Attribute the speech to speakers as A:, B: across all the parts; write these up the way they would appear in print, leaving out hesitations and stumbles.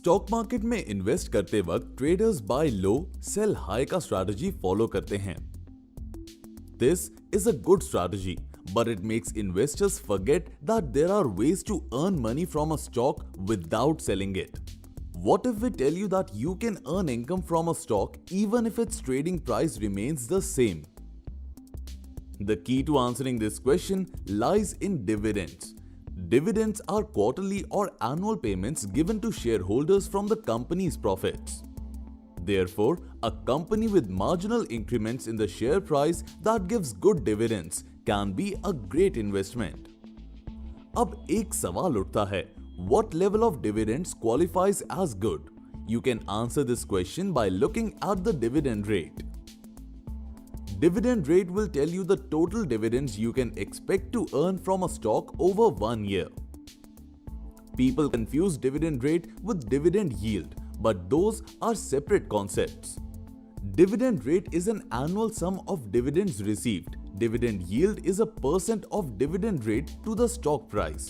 A: Stock market में invest करते वक्त ट्रेडर्स बाय लो सेल हाई का स्ट्रैटेजी फॉलो करते हैं। This is a good strategy, but it makes investors forget that there are ways to earn money from a stock without selling it. What if we tell you that you can earn income from a stock even if its trading price remains the same? The key to answering this question lies in dividends. Dividends are quarterly or annual payments given to shareholders from the company's profits. Therefore, a company with marginal increments in the share price that gives good dividends can be a great investment. अब एक सवाल उठता है, what level of dividends qualifies as good? You can answer this question by looking at the dividend rate. Dividend rate will tell you the total dividends you can expect to earn from a stock over 1 year. People confuse dividend rate with dividend yield, but those are separate concepts. Dividend rate is an annual sum of dividends received. Dividend yield is a % of dividend rate to the stock price.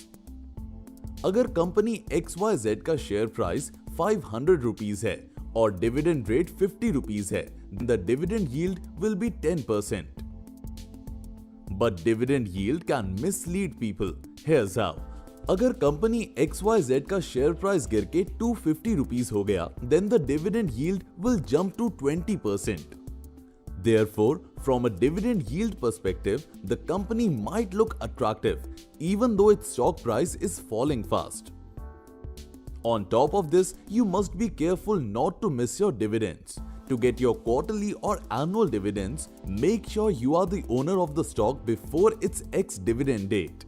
A: अगर company XYZ का share price 500 rupees है और dividend rate 50 rupees है, the dividend yield will be 10%. But dividend yield can mislead people. Here's how. अगर company XYZ का share price गिर के 250 rupees हो गया, then the dividend yield will jump to 20%. Therefore, from a dividend yield perspective, the company might look attractive even though its stock price is falling fast. On top of this, you must be careful not to miss your dividends. To get your quarterly or annual dividends, make sure you are the owner of the stock before its ex-dividend date.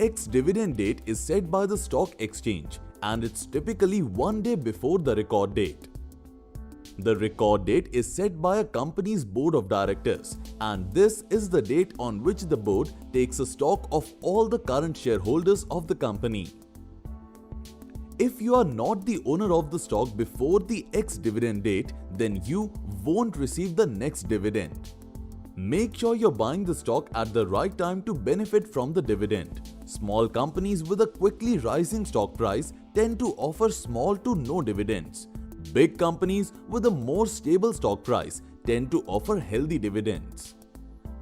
A: Ex-dividend date is set by the stock exchange and it's typically 1 day before the record date. The record date is set by a company's board of directors, and this is the date on which the board takes a stock of all the current shareholders of the company. If you are not the owner of the stock before the ex-dividend date, then you won't receive the next dividend. Make sure you're buying the stock at the right time to benefit from the dividend. Small companies with a quickly rising stock price tend to offer small to no dividends. Big companies with a more stable stock price tend to offer healthy dividends.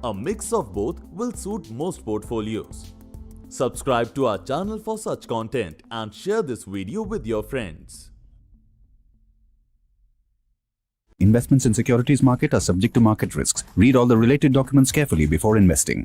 A: A mix of both will suit most portfolios. Subscribe to our channel for such content and share this video with your friends.
B: Investments in securities market are subject to market risks. Read all the related documents carefully before investing.